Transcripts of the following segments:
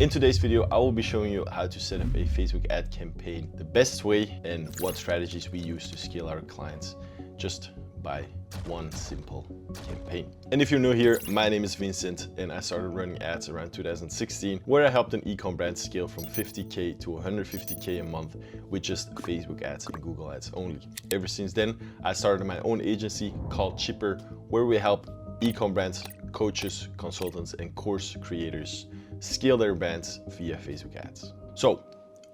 In today's video, I will be showing you how to set up a Facebook ad campaign the best way and what strategies we use to scale our clients just by one simple campaign. And if you're new here, my name is Vincent and I started running ads around 2016, where I helped an ecom brand scale from 50K to 150K a month with just Facebook ads and Google ads only. Ever since then, I started my own agency called Chipper, where we help ecom brands, coaches, consultants, and course creators scale their brands via Facebook ads. So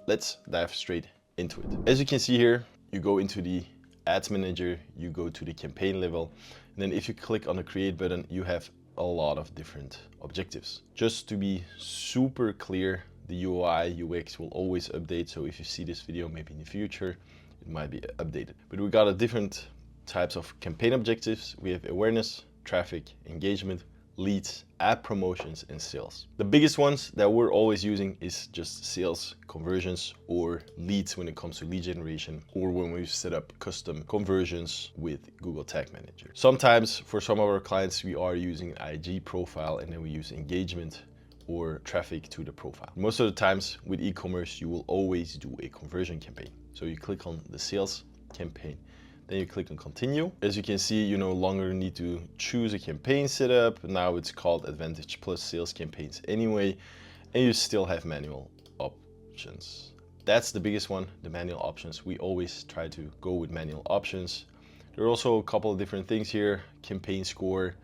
let's dive straight into it. As you can see here, you go into the ads manager, you go to the campaign level, and then if you click on the create button, you have a lot of different objectives. Just to be super clear, the UI, UX will always update. So if you see this video, maybe in the future, it might be updated. But we got a different types of campaign objectives. We have awareness, traffic, engagement, leads, ad promotions, and sales. The biggest ones that we're always using is just sales, conversions, or leads when it comes to lead generation, or when we set up custom conversions with Google Tag Manager. Sometimes for some of our clients, we are using an IG profile and then we use engagement or traffic to the profile. Most of the times with e-commerce, you will always do a conversion campaign. So you click on the sales campaign, then you click on continue. As you can see, you no longer need to choose a campaign setup. Now it's called Advantage Plus Sales Campaigns anyway, and you still have manual options. That's the biggest one, the manual options. We always try to go with manual options. There are also a couple of different things here. Campaign score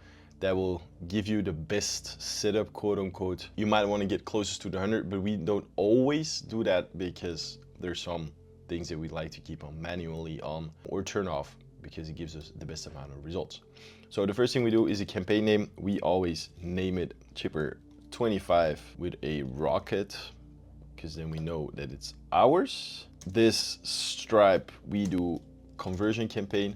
that will give you the best setup, quote unquote. You might want to get closest to the 100, but we don't always do that because there's some things that we like to keep on manually on or turn off because it gives us the best amount of results. So the first thing we do is a campaign name. We always name it Chipper 25 with a rocket because then we know that it's ours. This stripe, we do conversion campaign.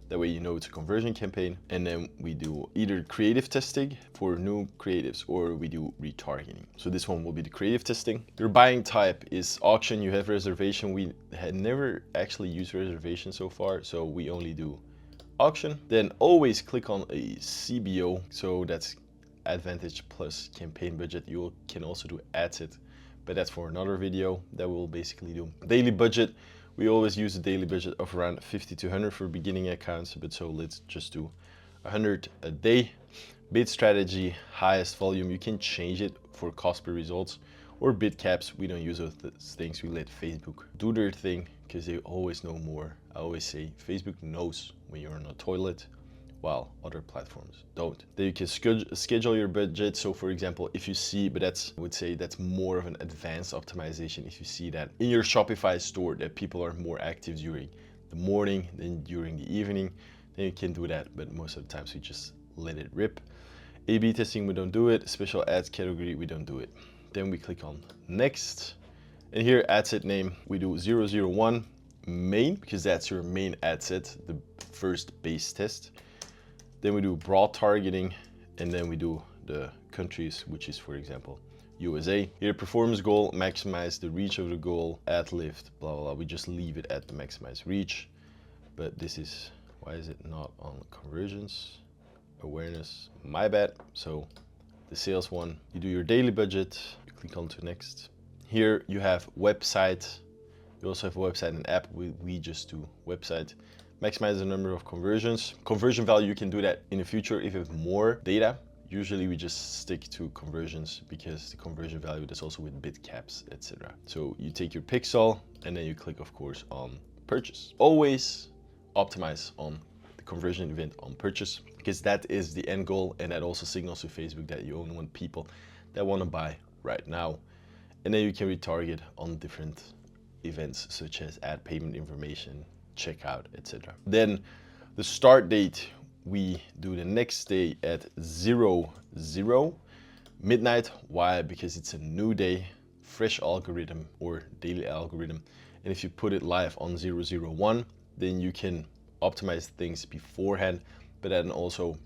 That way you know it's a conversion campaign. And then we do either creative testing for new creatives or we do retargeting. So this one will be the creative testing. Your buying type is auction. You have reservation. We had never actually used reservation so far, so we only do auction. Then always click on a CBO. So that's Advantage Plus Campaign Budget. You can also do ad set, but that's for another video that we'll basically do. Daily budget. We always use a daily budget of around 50 to 100 for beginning accounts, but so let's just do 100 a day. Bid strategy, highest volume. You can change it for cost per results or bid caps. We don't use those things. We let Facebook do their thing because they always know more. I always say Facebook knows when you're on a toilet, while other platforms don't. Then you can schedule your budget. So for example, if you see, but I would say that's more of an advanced optimization. If you see that in your Shopify store that people are more active during the morning than during the evening, then you can do that. But most of the times we just let it rip. A/B testing, we don't do it. Special ads category, we don't do it. Then we click on next. And here ad set name, we do 001 main because that's your main ad set, the first base test. Then we do broad targeting, and then we do the countries, which is, for example, USA. Here, performance goal, maximize the reach of the goal, ad lift, blah, blah, blah. We just leave it at the maximize reach. But this is, why is it not on conversions? Awareness, my bad. So the sales one, you do your daily budget, you click on to next. Here you have website. You also have a website and app. We just do website. Maximize the number of conversions. Conversion value, you can do that in the future if you have more data. Usually we just stick to conversions because the conversion value is also with bid caps, etc. So you take your pixel and then you click, of course, on purchase. Always optimize on the conversion event on purchase because that is the end goal, and that also signals to Facebook that you only want people that want to buy right now. And then you can retarget on different events such as ad payment information, checkout, etc. Then the start date, we do the next day at 00 midnight. Why? Because it's a new day, fresh algorithm or daily algorithm. And if you put it live on 001, then you can optimize things beforehand, but then also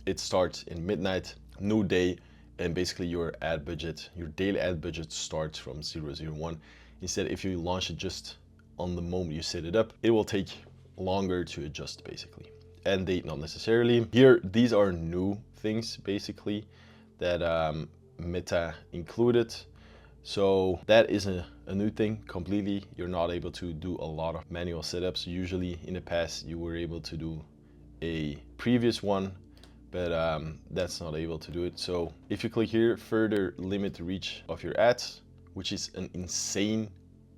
it starts in midnight, new day, and basically your ad budget, your daily ad budget starts from 001. Instead, if you launch it just on the moment you set it up, it will take longer to adjust basically. End date, not necessarily. Here, these are new things basically that Meta included. So that is a new thing completely. You're not able to do a lot of manual setups. Usually in the past you were able to do a previous one, but that's not able to do it. So if you click here, further limit the reach of your ads, which is an insane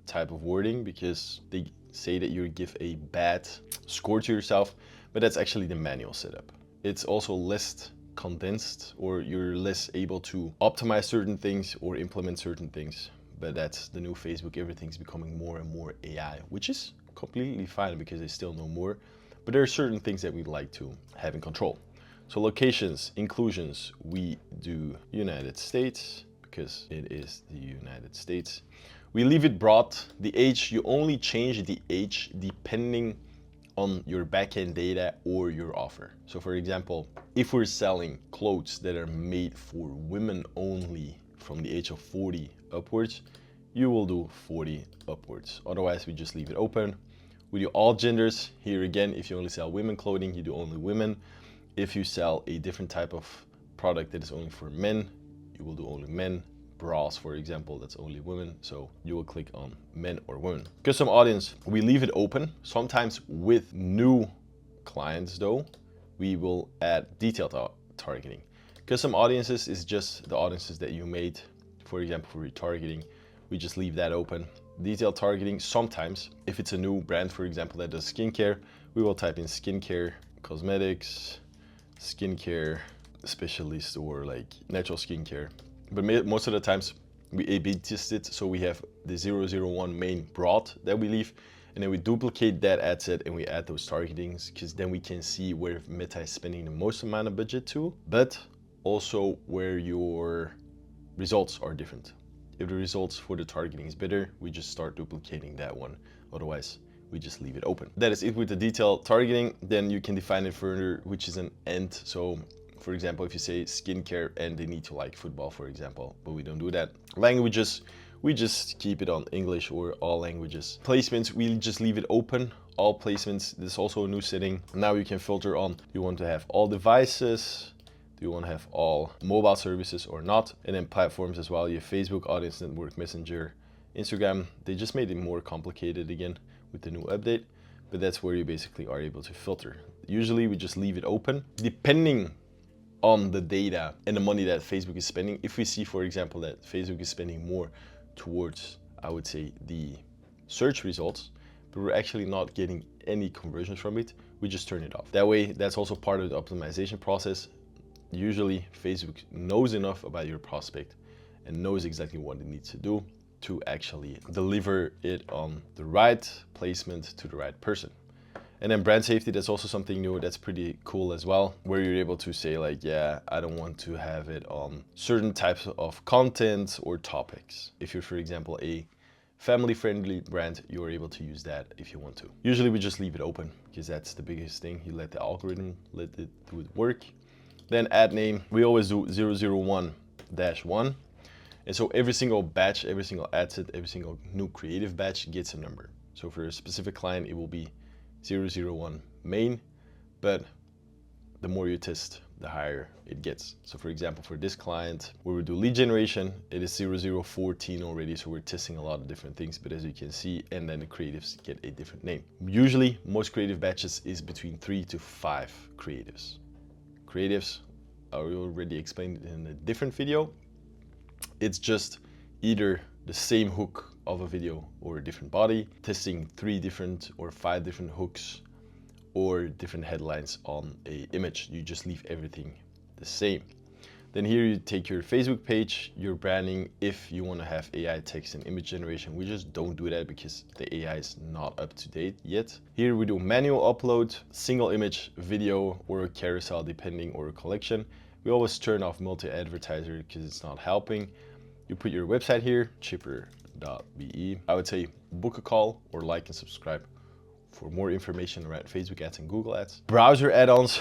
type of wording because they say that you give a bad score to yourself, but that's actually the manual setup. It's also less condensed, or you're less able to optimize certain things or implement certain things. But that's the new Facebook. Everything's becoming more and more AI, which is completely fine because they still know more. But there are certain things that we'd like to have in control. So locations, inclusions, we do United States because it is the United States. We leave it broad. The age, you only change the age depending on your backend data or your offer. So for example, if we're selling clothes that are made for women only from the age of 40 upwards, you will do 40 upwards. Otherwise, we just leave it open. We do all genders. Here again, if you only sell women clothing, you do only women. If you sell a different type of product that is only for men, you will do only men. Bras, for example, that's only women, so you will click on men or women. Custom audience, we leave it open. Sometimes with new clients though, we will add detailed targeting. Custom audiences is just the audiences that you made. For example, for retargeting, we just leave that open. Detailed targeting, sometimes if it's a new brand, for example, that does skincare, we will type in skincare, cosmetics, skincare specialist, or like natural skincare. But most of the times we A/B test it, so we have the 001 main broad that we leave, and then we duplicate that ad set and we add those targetings, because then we can see where Meta is spending the most amount of budget to, but also where your results are different. If the results for the targeting is better, we just start duplicating that one. Otherwise, we just leave it open. That is it with the detailed targeting. Then you can define it further, which is an end. So for example, if you say skincare and they need to like football, for example, but we don't do that. Languages, we just keep it on English or all languages. Placements, we just leave it open. All placements, this is also a new setting. Now you can filter on, do you want to have all devices? Do you want to have all mobile services or not? And then platforms as well. You have Facebook, Audience Network, Messenger, Instagram. They just made it more complicated again with the new update, but that's where you basically are able to filter. Usually we just leave it open. Depending on the data and the money that Facebook is spending, if we see, for example, that Facebook is spending more towards, I would say, the search results, but we're actually not getting any conversions from it, we just turn it off. That way, that's also part of the optimization process. Usually Facebook knows enough about your prospect and knows exactly what it needs to do to actually deliver it on the right placement to the right person. And then brand safety, that's also something new that's pretty cool as well, where you're able to say like, yeah, I don't want to have it on certain types of content or topics. If you're, for example, a family-friendly brand, you're able to use that if you want to. Usually we just leave it open because that's the biggest thing. You let the algorithm, let it do it work. Then ad name, we always do 001-1. And so every single batch, every single ad set, every single new creative batch gets a number. So for a specific client, it will be 001 main, but the more you test, the higher it gets. So for example, for this client, where we do lead generation, it is 0014 already. So we're testing a lot of different things, but as you can see, and then the creatives get a different name. Usually most creative batches is between 3 to 5 creatives. Creatives, I already explained it in a different video. It's just either the same hook of a video or a different body, testing 3 different or 5 different hooks or different headlines on a image. You just leave everything the same. Then here you take your Facebook page, your branding. If you want to have AI text and image generation, we just don't do that because the AI is not up to date yet. Here we do manual upload, single image, video, or a carousel depending, or a collection. We always turn off multi-advertiser because it's not helping. You put your website here, chipper.be. I would say book a call or like and subscribe for more information around Facebook ads and Google ads. Browser add-ons.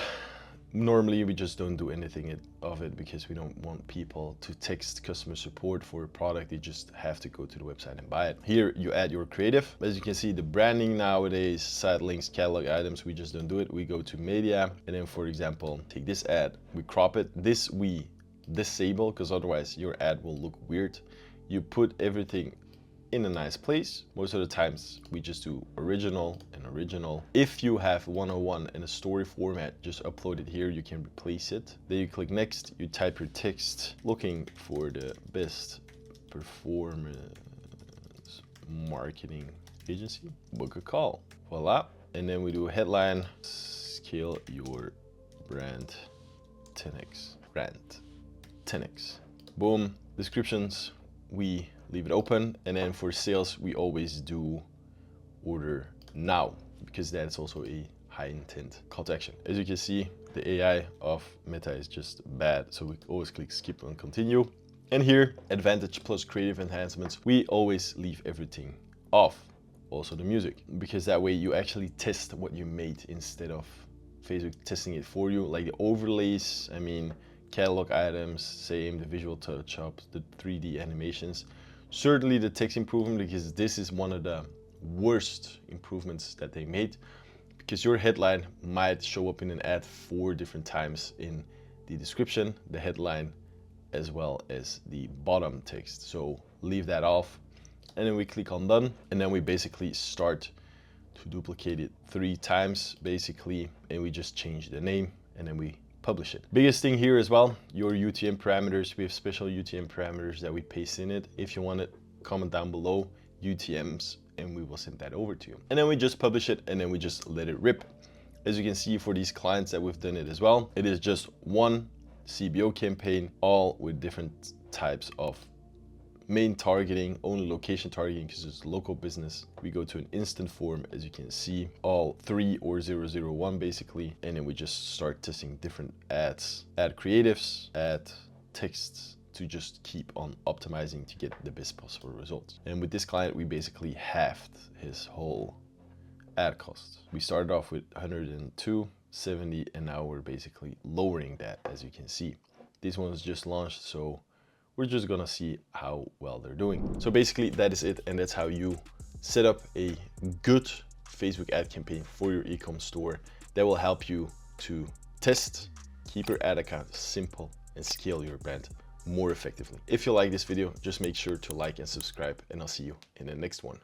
Normally we just don't do anything of it because we don't want people to text customer support for a product. They just have to go to the website and buy it. Here you add your creative. As you can see, the branding nowadays, site links, catalog items, we just don't do it. We go to media, and then for example, take this ad, we crop it. This we disable because otherwise your ad will look weird You put everything in a nice place. Most of the times we just do original and original. If you have 101 in a story format, just upload it here. You can replace it. Then you click next, you type your text, looking for the best performance marketing agency, book a call. Voila. And then we do a headline, scale your brand 10x, brand 10x. Boom. Descriptions, we leave it open. And then for sales, we always do order now, because that's also a high intent call to action. As you can see, the AI of Meta is just bad. So we always click skip and continue. And here, advantage plus creative enhancements, we always leave everything off. Also the music, because that way you actually test what you made instead of Facebook testing it for you. Like the overlays, I mean, catalog items, same, the visual touch-ups, the 3D animations. Certainly the text improvement, because this is one of the worst improvements that they made, because your headline might show up in an ad 4 different times in the description, the headline, as well as the bottom text. So leave that off. And then we click on done, and then we basically start to duplicate it 3 times basically, and we just change the name and then we publish it. Biggest thing here as well, your UTM parameters. We have special UTM parameters that we paste in it. If you want it, comment down below UTMs and we will send that over to you. And then we just publish it and then we just let it rip. As you can see, for these clients that we've done it as well, it is just one CBO campaign, all with different types of main targeting, only location targeting because it's local business. We go to an instant form, as you can see, all 3 or 001 basically, and then we just start testing different ads, ad creatives, ad texts, to just keep on optimizing to get the best possible results. And with this client, we basically halved his whole ad cost. We started off with 102.70, and now we're basically lowering that, as you can see. This one was just launched, so we're just gonna see how well they're doing. So basically that is it, and that's how you set up a good Facebook ad campaign for your e-com store that will help you to test, keep your ad account simple, and scale your brand more effectively. If you like this video, just make sure to like and subscribe, and I'll see you in the next one.